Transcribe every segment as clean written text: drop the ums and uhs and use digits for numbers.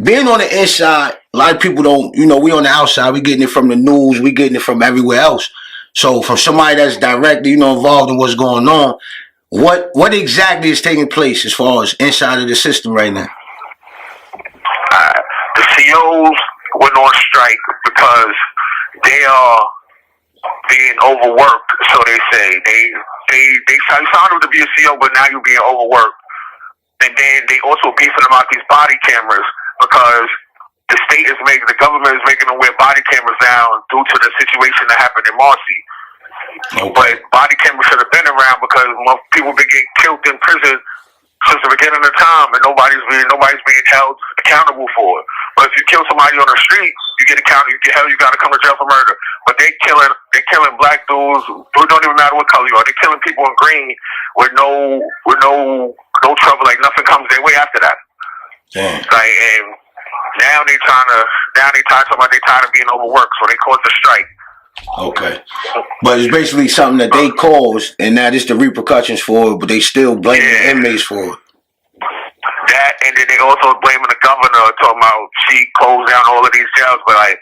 being on the inside, a lot of people don't, we on the outside, we getting it from the news, we getting it from everywhere else. So from somebody that's directly, involved in what's going on, what exactly is taking place as far as inside of the system right now? The COs went on strike because they are being overworked. So they say they signed them to be a CO, but now you're being overworked. And then they also beefing them out these body cameras because the government is making them wear body cameras now due to the situation that happened in Marcy. Okay. But body cameras should have been around because people been getting killed in prison since the beginning of time, and nobody's being held accountable for it. But if you kill somebody on the street, you get accountable. You got to come to jail for murder. But they're killing black dudes. It don't even matter what color you are. They're killing people in green with no trouble. Like nothing comes their way after that. Damn. Like, and now they talking about they tired of being overworked, so they caused a strike. Okay, but it's basically something that they caused, and now it's the repercussions for it, but they still blaming the inmates for it. That, and then they also blaming the governor, talking about she closed down all of these jails. But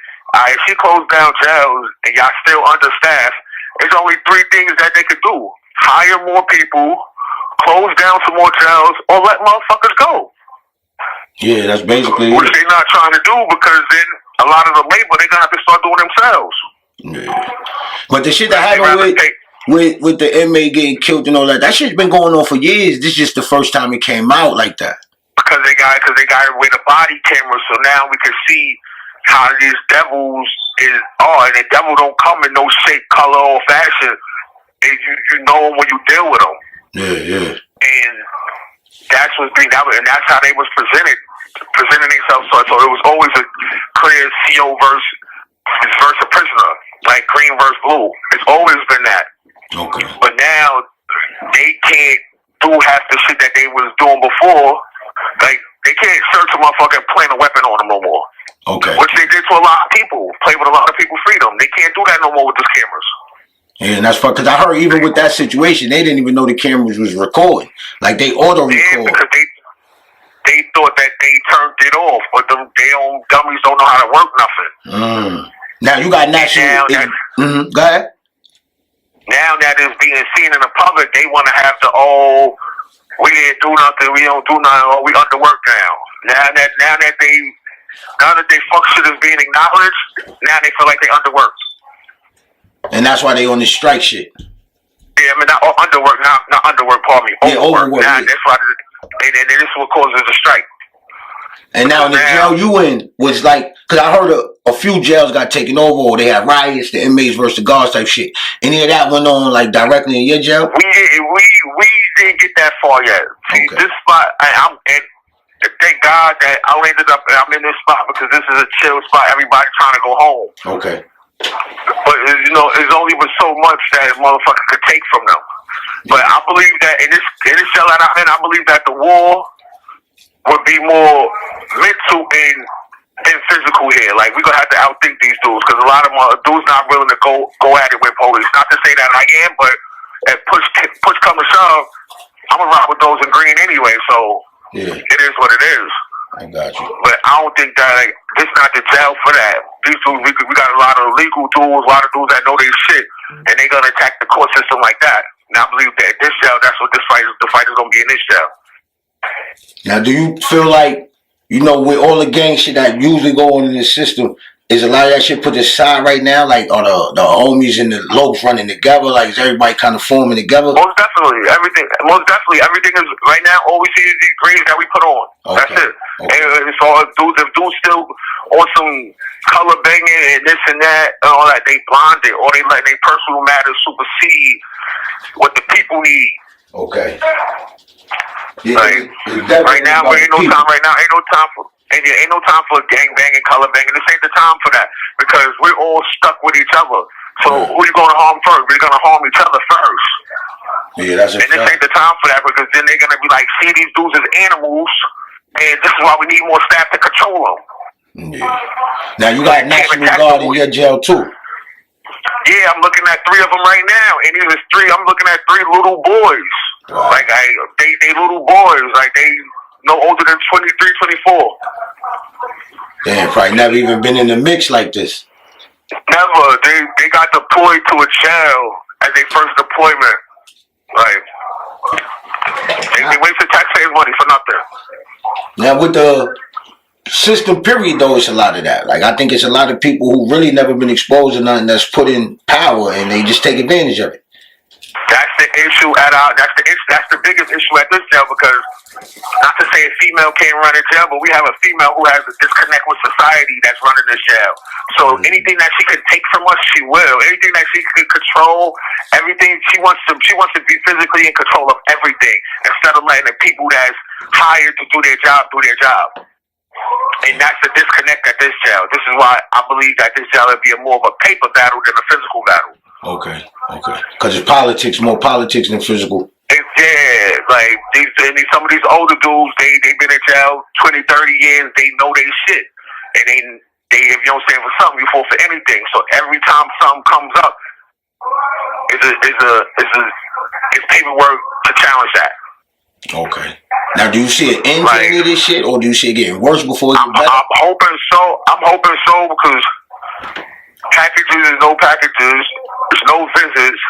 if she closed down jails and y'all still understaffed, there's only three things that they could do: hire more people, close down some more jails, or let motherfuckers go. Yeah, that's basically which they're not trying to do, because then a lot of the labor they're gonna have to start doing themselves. Yeah. But the shit that happened with the inmate getting killed and all that shit's been going on for years. This is just the first time it came out like that. Because they got it with a body camera, so now we can see how these devils are. And the devil don't come in no shape, color, or fashion. And you know them when you deal with them. Yeah. And that's and that's how they was presenting themselves. So it was always a clear CO versus a prisoner, like green versus blue. It's always been that. Okay. But now they can't do half the shit that they was doing before. Like, they can't search a motherfucker and plant a weapon on them no more. Okay. Which they did to a lot of people. Play with a lot of people's freedom. They can't do that no more with these cameras. Yeah, and that's fun, because I heard even with that situation, they didn't even know the cameras was recording. Like, they auto-record. Yeah, because they thought that they turned it off, but they dummies don't know how to work nothing. Now you got national. Go ahead. Now that it's being seen in the public, they want to have we didn't do nothing, we don't do nothing, or we underworked now. Now that they fuck shit is being acknowledged, now they feel like they underworked. And that's why they on this strike shit. Yeah, I mean, not underworked, not underworked, pardon me. Overworked. Now that's why, and this is what causes the strike. And now in the jail you in was like, because I heard a few jails got taken over, or they had riots, the inmates versus the guards type shit. Any of that went on like directly in your jail? We didn't get that far yet. See, okay. This spot, and thank God that I'm in this spot, because this is a chill spot. Everybody trying to go home. Okay. But it's only with so much that motherfucker could take from them. But I believe that in this jail that I'm in, I believe that the war would be more mental and physical here. Like, we're gonna have to outthink these dudes, because a lot of them dudes not willing to go at it with police. Not to say that I am, but if push come to shove, I'm gonna rock with those in green anyway. So yeah, it is what it is. I got you. But I don't think that this not the jail for that. These dudes, we got a lot of legal dudes, a lot of dudes that know their shit, and they gonna attack the court system like that. And I believe that this jail, that's what the fight is gonna be in this jail. Now, do you feel like, with all the gang shit that usually go on in the system, is a lot of that shit put aside right now? Like, are the homies and the lopes running together? Like, is everybody kind of forming together? Most definitely. Everything is, right now, all we see is these greens that we put on. Okay. That's it. Okay. And so if dudes still on some color banging and this and that and all that, they blinded, or they let their personal matters supersede what the people need. Okay. Yeah, like, right now, ain't no time for gang banging, color banging. This ain't the time for that, because we're all stuck with each other. So who you gonna harm first? We're gonna harm each other first. Yeah, that's a fact. And this ain't the time for that, because then they're gonna be like, see these dudes as animals, and this is why we need more staff to control them. Yeah. Now you got National Guard in your jail too. Yeah, I'm looking at 3 of them right now, and I'm looking at 3 little boys. Wow. Like, they little boys, like they no older than 23, 24. Damn, probably never even been in the mix like this. Never. They got deployed to a jail as their first deployment. Like, they wasted taxpayers' money for nothing. Now with the system period though, it's a lot of that. Like I think it's a lot of people who really never been exposed to nothing that's put in power and they just take advantage of it. That's the issue that's the biggest issue at this jail, because not to say a female can't run a jail, but we have a female who has a disconnect with society that's running this jail. So anything that she could take from us, she will. Anything that she could control, everything she wants to be physically in control of everything instead of letting the people that's hired to do their job do their job. And that's the disconnect at this jail. This is why I believe that this jail would be more of a paper battle than a physical battle. Okay. Because it's politics, more politics than physical. Yeah, like some of these older dudes, they've been in jail 20, 30 years. They know they shit, and they if you don't stand for something, you fall for anything. So every time something comes up, it's paperwork to challenge that. Okay. Now, do you see an end to any of this shit, or do you see it getting worse before it gets better? I'm hoping so. Because packages is no packages. There's no visits.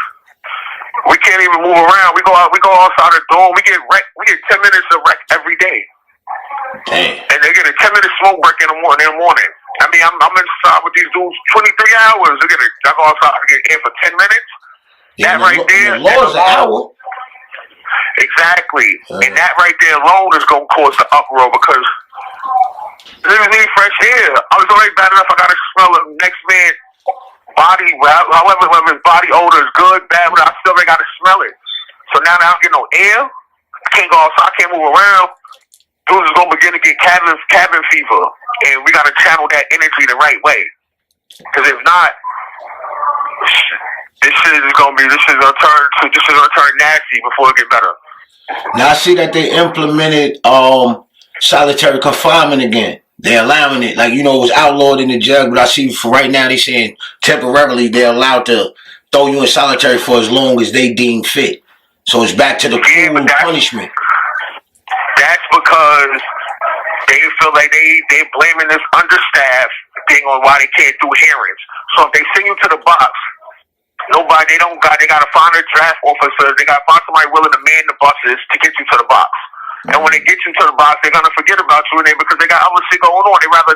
We can't even move around. We go outside the door. We get 10 minutes of rec every day. Damn. And they get a 10-minute smoke break in the morning. I mean, I'm inside with these dudes 23 hours. I go outside to get in for 10 minutes. Yeah, that right there. The law's an hour. Exactly. And that right there alone is going to cause the uproar, because this need fresh air. I was already bad enough. I got to smell the next man's body, however his body odor is good, bad, but I still got to smell it. So now I don't get no air. I can't go outside. I can't move around. Dudes is going to begin to get cabin fever. And we got to channel that energy the right way. Because if not, this shit is going to turn nasty before it get better. Now I see that they implemented solitary confinement again. They're allowing it. Like, it was outlawed in the jail, but I see for right now they saying temporarily they're allowed to throw you in solitary for as long as they deem fit. So it's back to the cruel punishment. That's because they feel like they're blaming this understaffed thing on why they can't do hearings. So if they send you to the box, they gotta find a draft officer. They gotta find somebody willing to man the buses to get you to the box. And when they get you to the box, they're gonna forget about you, because they got other shit going on. They rather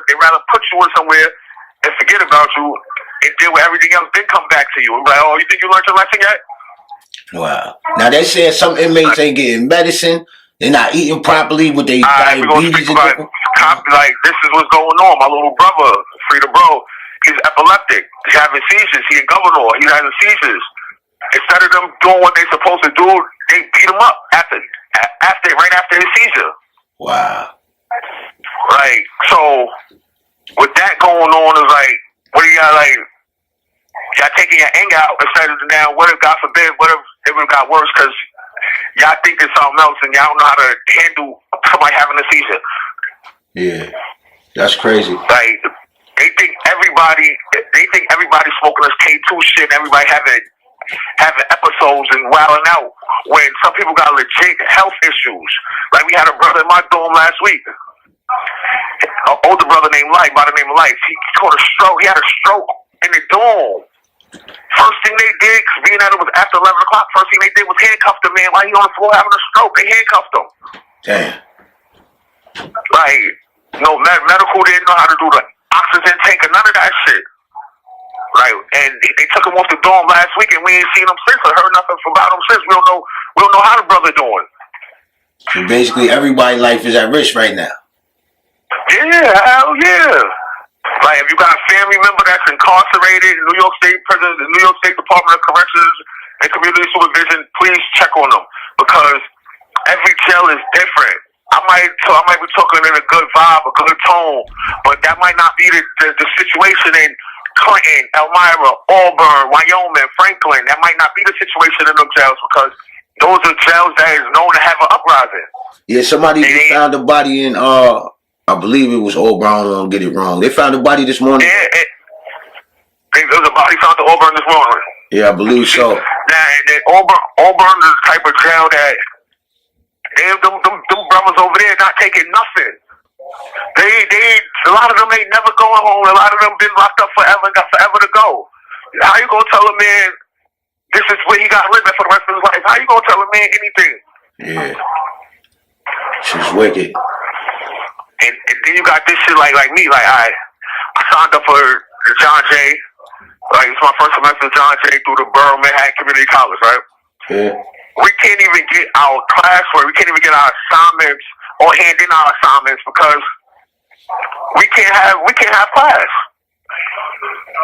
put you in somewhere and forget about you and deal with everything else, then come back to you. And be like, oh, you think you learned your lesson yet? Wow. Now they said some inmates ain't getting medicine. They're not eating properly with their diabetes. Like, this is what's going on. My little brother, Frida Bro, he's epileptic. He's having seizures. He's in Governor. He's having seizures. Instead of them doing what they're supposed to do, they beat him up right after his seizure. Wow. Right. So with that going on, is like, what do y'all taking your anger out instead of now? What if, God forbid, what if it would have got worse because y'all think it's something else and y'all don't know how to handle somebody having a seizure? Yeah, that's crazy. Like, they think everybody's smoking this K2 shit and everybody having episodes and wilding out when some people got legit health issues. Like, we had a brother in my dorm last week, an older brother by the name of Life. He caught a stroke. He had a stroke in the dorm. First thing they did, because being that it was after 11 o'clock, first thing they did was handcuff the man while he on the floor having a stroke. They handcuffed him. Damn. Like, no, medical didn't know how to do the oxygen tank or none of that shit. Right, and they took him off the dorm last week, and we ain't seen him since. I heard nothing about him since. We don't know how the brother doing. So basically, everybody's life is at risk right now. Yeah, hell yeah. Like, if you got a family member that's incarcerated in New York State Prison, the New York State Department of Corrections and Community Supervision, please check on them, because every jail is different. I might be talking in a good vibe, a good tone, but that might not be the situation in Clinton, Elmira, Auburn, Wyoming, Franklin. That might not be the situation in them jails, because those are jails that is known to have an uprising. Yeah, somebody found a body in I believe it was Auburn. I don't get it wrong. They found a body this morning. Yeah, there was a body found in Auburn this morning. Yeah, I believe so. Now, and Auburn is the type of jail that them brothers over there not taking nothing. A lot of them ain't never going home. A lot of them been locked up forever and got forever to go. How you gonna tell a man this is where he got to live for the rest of his life? How you gonna tell a man anything? Yeah. She's wicked. And then you got this shit like me. Like I signed up for the John Jay. Like it's my first semester of John Jay through the Borough Manhattan Community College, right? Yeah. We can't even get our classwork. We can't even get our assignments or hand in our assignments because we can't have class.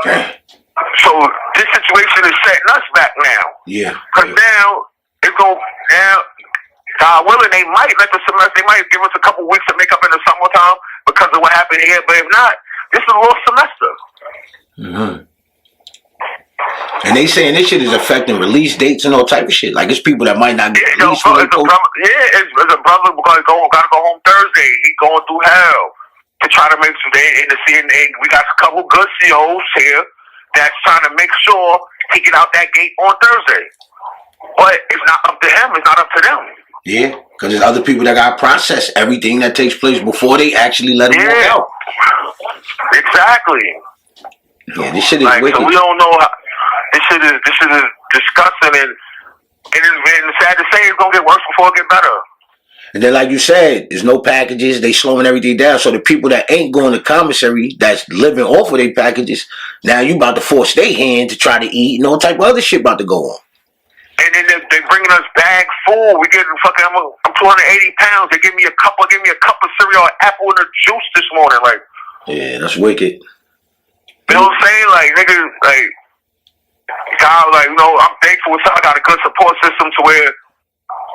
Okay. So this situation is setting us back now. Yeah. Because now it's going now. God willing, they might let the semester. They might give us a couple weeks to make up in the summertime because of what happened here. But if not, this is a lost semester. Mm-hmm. And they saying this shit is affecting release dates and all type of shit. Like it's people that might not get released. It's a brother gotta go home Thursday. He going through hell to try to make sure we got a couple good COs here that's trying to make sure he get out that gate on Thursday. But it's not up to him. It's not up to them. Yeah, because there's other people that got to process everything that takes place before they actually let him walk out. Exactly. Yeah, this shit is wicked. So we don't know how. This shit is disgusting, and it's sad to say it's gonna get worse before it get better. And then, like you said, there's no packages. They slowing everything down. So the people that ain't going to commissary, that's living off of their packages, now you about to force their hand to try to eat and all type of other shit about to go on. And then they bringing us bags full. We getting fucking. I'm 280 pounds. They give me a cup of cereal, an apple, and a juice this morning. Like, yeah, that's wicked. You know what I'm saying? Like, niggas, like, God, like, I'm thankful. I got a good support system to where,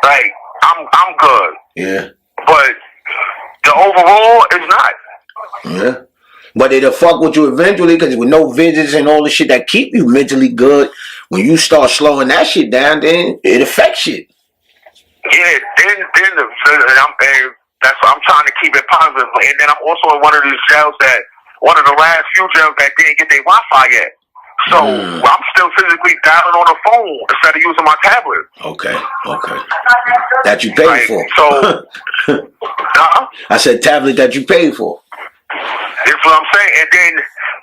like, I'm good. Yeah. But the overall is not. Yeah. But it'll fuck with you eventually because with no visits and all the shit that keep you mentally good, when you start slowing that shit down, then it affects shit. Yeah, then that's why I'm trying to keep it positive. And then I'm also in one of these jails one of the last few jails that didn't get their Wi-Fi yet. So I'm still physically dialing on the phone instead of using my tablet. Okay. That you paid for. So, I said tablet that you paid for. That's what I'm saying. And then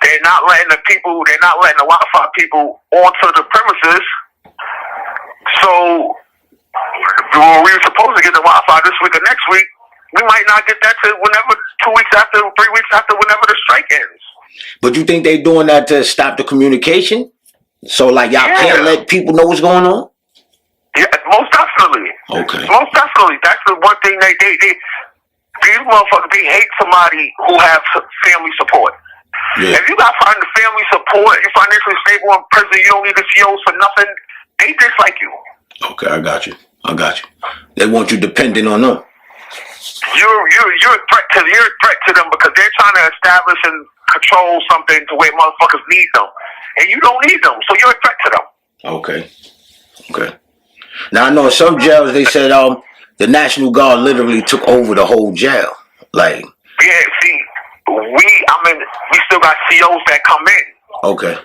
they're not letting the Wi-Fi people onto the premises. So when we were supposed to get the Wi-Fi this week or next week, we might not get that till whenever 2 weeks after, 3 weeks after, whenever the strike ends. But you think they doing that to stop the communication? So like y'all can't let people know what's going on? Yeah, most definitely. Okay. Most definitely. That's the one thing these motherfuckers, they hate somebody who have family support. Yeah. If you got family support, you're financially stable in prison, you don't need the COs for nothing, they dislike you. Okay, I got you. They want you dependent on them. You're a threat to them because they're trying to establish and control something to where motherfuckers need them. And you don't need them, so you're a threat to them. Okay. Now I know in some jails they said the National Guard literally took over the whole jail. Like see, we still got COs that come in. Okay.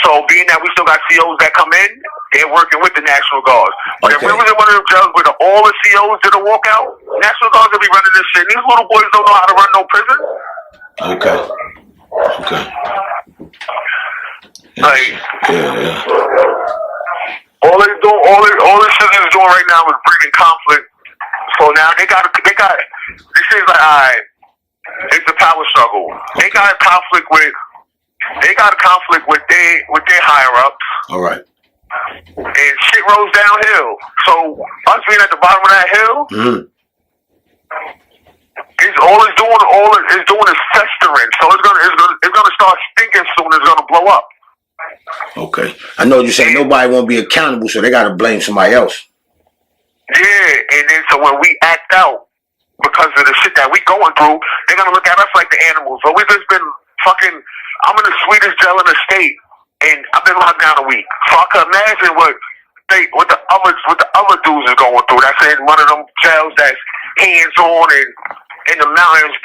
So being that we still got COs that come in, they're working with the National Guard. But if we was in one of them jails where all the COs did a walkout, National Guards will be running this shit. These little boys don't know how to run no prison. Okay. Like, yeah. All this shit is doing right now is breeding conflict. So now they got. This is like, alright, it's a power struggle. They got a conflict with their higher ups. All right. And shit rolls downhill. So us being at the bottom of that hill, it's doing is festering. So it's gonna start stinking soon. It's gonna blow up. Okay. I know you say nobody won't be accountable, so they gotta blame somebody else. Yeah, and then so when we act out because of the shit that we going through, they're gonna look at us like the animals. But we've just been fucking. I'm in the sweetest jail in the state, and I've been locked down a week. So I can imagine what the other dudes is going through. That's in one of them jails that's hands on and in the mountains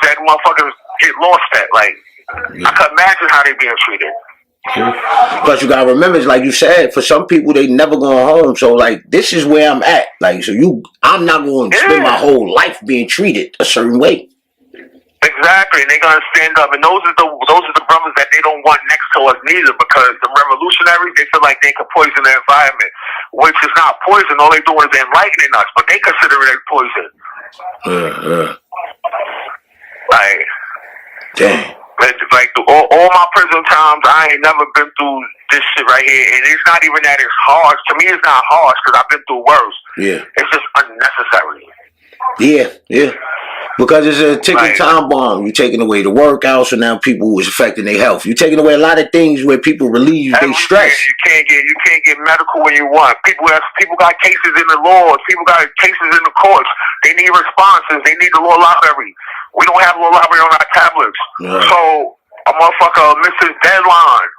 that motherfuckers get lost at. Like, I can imagine how they being treated. Plus, you gotta remember, it's like you said, for some people they never going home. So, like, this is where I'm at. Like, I'm not going to spend my whole life being treated a certain way. Exactly, and they're gonna stand up, and those are the brothers that they don't want next to us neither, because the revolutionaries, they feel like they can poison the environment, which is not poison. All they doing is enlightening us, but they consider it as poison. Like, damn. Like all my prison times, I ain't never been through this shit right here, and it's not even that it's harsh. To me, it's not harsh because I've been through worse. Yeah, it's just unnecessary. Yeah. Because it's a ticking time bomb. You're taking away the workout, so now people is affecting their health. You're taking away a lot of things where people relieve their stress. You can't get medical when you want. People got cases in the laws. People got cases in the courts. They need responses. They need the law library. We don't have law library on our tablets. Yeah. So a motherfucker misses his deadline,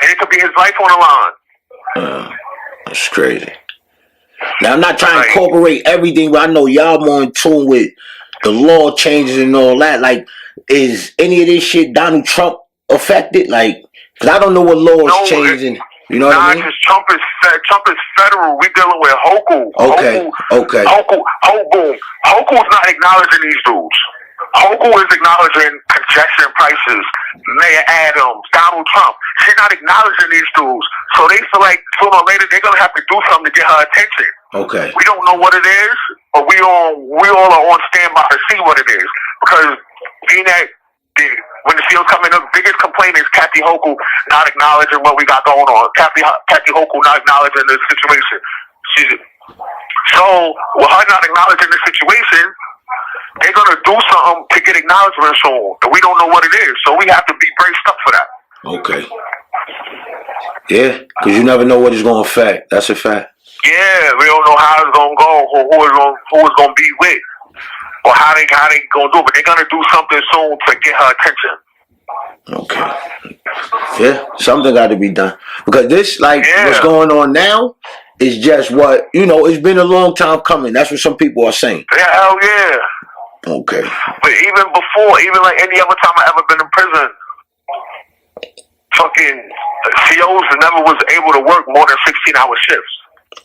and it could be his life on the line. That's crazy. Now, I'm not trying to incorporate everything, but I know y'all more in tune with the law changes and all that. Like, is any of this shit Donald Trump affected? Like, because I don't know what laws changing. You know what I mean? Because Trump is federal. We dealing with Hoku. Okay. Hoku's not acknowledging these dudes. Hoku is acknowledging congestion prices, Mayor Adams, Donald Trump. She's not acknowledging these dudes. So they feel like sooner or later they're gonna have to do something to get her attention. Okay. We don't know what it is, but we all are on standby to see what it is. Because being that when the seals come in, the biggest complaint is Kathy Hoku not acknowledging what we got going on. Kathy Hoku not acknowledging the situation. So with her not acknowledging the situation, they're gonna do something to get acknowledgement soon, and we don't know what it is. So we have to be braced up for that. Okay. Yeah, because you never know what it's gonna affect. That's a fact. Yeah, we don't know how it's gonna go, who it's gonna be with, or how they gonna do it. But they're gonna do something soon to get her attention. Okay. Yeah, something got to be done because this, what's going on now, is just what it's been a long time coming. That's what some people are saying. Yeah, hell yeah. Okay. But even before, even like any other time I ever been in prison, fucking COs never was able to work more than 16-hour shifts.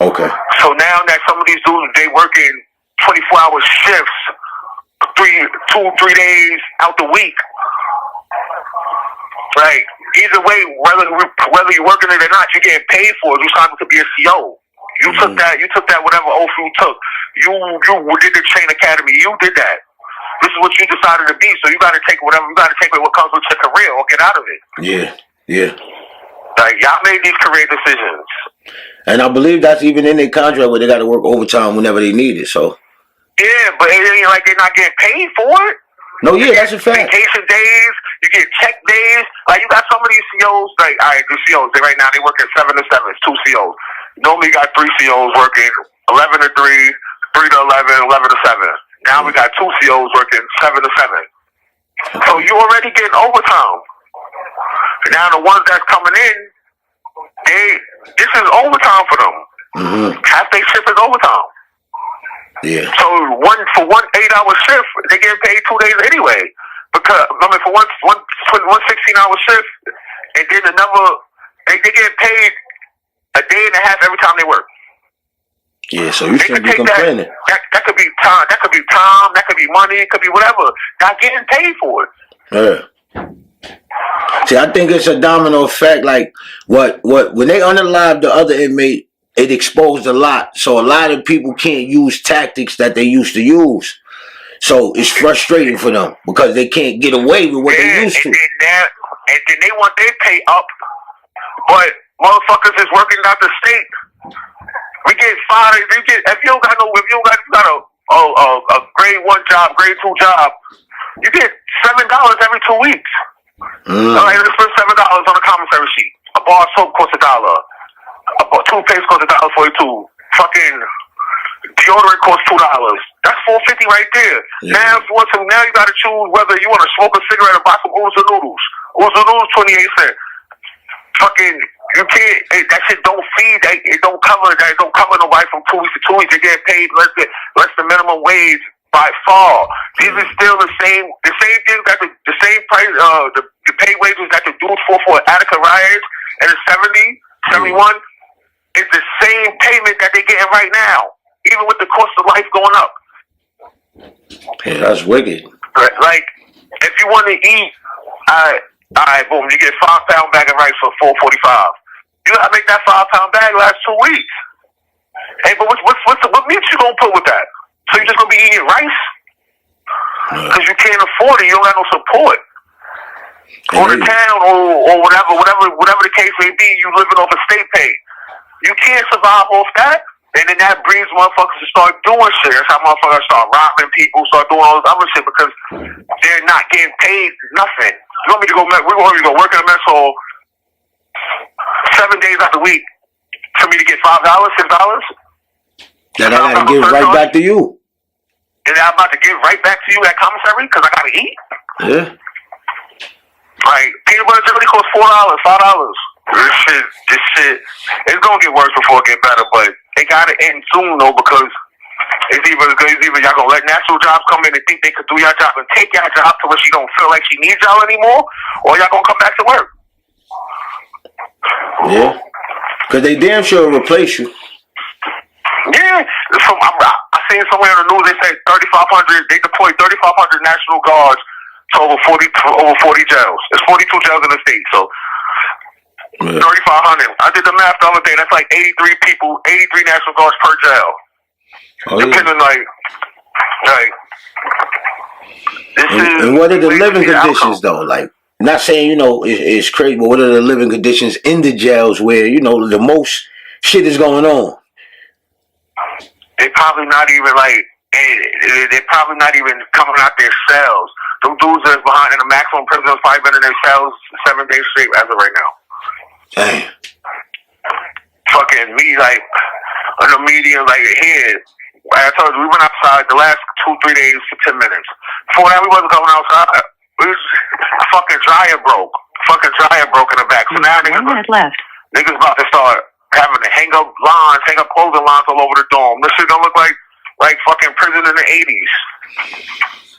Okay. So now that some of these dudes, they working 24-hour shifts, 2-3 days out the week. Right. Either way, whether you're working it or not, you're getting paid for it. You signed up to be a CO. You took that whatever oath you took. You did the train academy. You did that. This is what you decided to be. So you got to take what comes with your career or get out of it. Yeah. Like y'all made these career decisions. And I believe that's even in their contract where they got to work overtime whenever they need it. So. Yeah, but it ain't like they're not getting paid for it. No, yeah, that's a fact. Vacation days, you get check days. Like you got some of these COs, like all right, the COs, right now they work at 7 to 7. It's 2 COs. Normally you got 3 COs working 11 to 3, 3 to 11, 11 to 7. Now we got 2 COs working 7 to 7. So you already getting overtime. Now the ones that's coming in, this is overtime for them. Mm-hmm. Half their shift is overtime. Yeah. So for one 8-hour shift, they get paid 2 days anyway. Because for one 16-hour shift, and then another, they get paid a day and a half every time they work. Yeah, so you shouldn't be complaining. That could be time. That could be time. That could be money. It could be whatever. Not getting paid for it. Yeah. See, I think it's a domino effect. Like when they unalive the other inmate, it exposed a lot. So a lot of people can't use tactics that they used to use. So it's frustrating for them because they can't get away with what they used to. And then they want their pay up, but motherfuckers is working out the state. We get fired. If you got a grade 1 job, grade 2 job, you get $7 every 2 weeks. Like let's put $7 on a commissary sheet. A bar of soap costs $1. A toothpaste costs $1.42. Fucking deodorant costs $2. That's $4.50 right there. Yeah. Now you got to choose whether you want to smoke a cigarette or buy some oodles of noodles. Oodles of noodles 28 cents. Fucking you can't. That shit don't feed. It don't cover. That don't cover nobody from 2 weeks to 2 weeks. They get paid less than minimum wage by far. These are still the same things that the same price. The pay wages that the dudes for Attica riots in the 71. It's the same payment that they're getting right now, even with the cost of life going up. Yeah, that's wicked. Like If you want to eat, all right, boom, you get 5-pound bag of rice for $4.45. You gotta make that 5-pound bag last 2 weeks. Hey, but what meat you gonna put with that? So you just gonna be eating rice? Because you can't afford it. You don't got no support. Or the town, or whatever the case may be, you living off a state pay. You can't survive off that. And then that breeds motherfuckers to start doing shit. That's how motherfuckers start robbing people, start doing all this other shit because they're not getting paid nothing. You want me to go? We want me to go work in a mess hall 7 days out the week for me to get $5, $6? That I gotta give right back to you. And I'm about to give right back to you at commissary because I gotta eat. Yeah. Like peanut butter jelly costs $4, $5. This shit, it's gonna get worse before it get better, but they gotta end soon though because it's either y'all gonna let national jobs come in and think they could do your job and take your job to where she don't feel like she needs y'all anymore, or y'all gonna come back to work. Yeah, because they damn sure replace you. Yeah, I seen somewhere in the news they said 3,500. They deployed 3,500 National Guards to over 40 jails. There's 42 jails in the state, so. Yeah. 3,500. I did the math the other day. That's like 83 people, 83 National Guards per jail. Oh, depending, yeah. And what are the living conditions though? Like, not saying it's crazy, but what are the living conditions in the jails where the most shit is going on? They probably not even they're probably not even coming out their cells. Them dudes that's behind in the maximum prison has probably been in their cells 7 days straight as of right now. Dang. Fucking me, on the media, here. Like I told you, we went outside the last 2-3 days for 10 minutes. Before that, we wasn't going outside. A fucking dryer broke. In the back. So now niggas about to start having to hang up clothing lines all over the dome. This shit don't look like fucking prison in the 80s.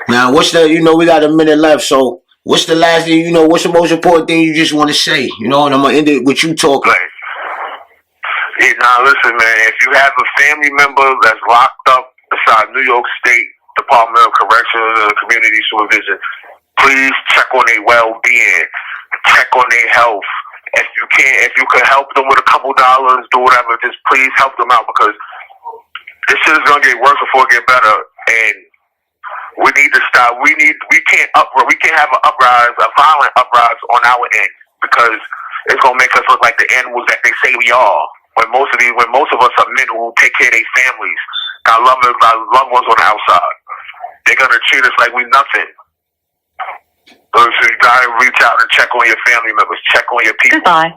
Now, what's we got a minute left, so what's the last thing, what's the most important thing you just want to say? And I'm going to end it with you talking. Listen, man, if you have a family member that's locked up beside New York State Department of Corrections and Community Supervision, please check on their well-being, check on their health. If you can help them with a couple dollars, do whatever, just please help them out because this shit is going to get worse before it get better. And we need to stop. We can't have a violent uprise on our end because it's going to make us look like the animals that they say we are. When most of us are men who take care of their families, our loved ones on the outside, they're gonna treat us like we nothing. So you gotta reach out and check on your family members, check on your people. Goodbye.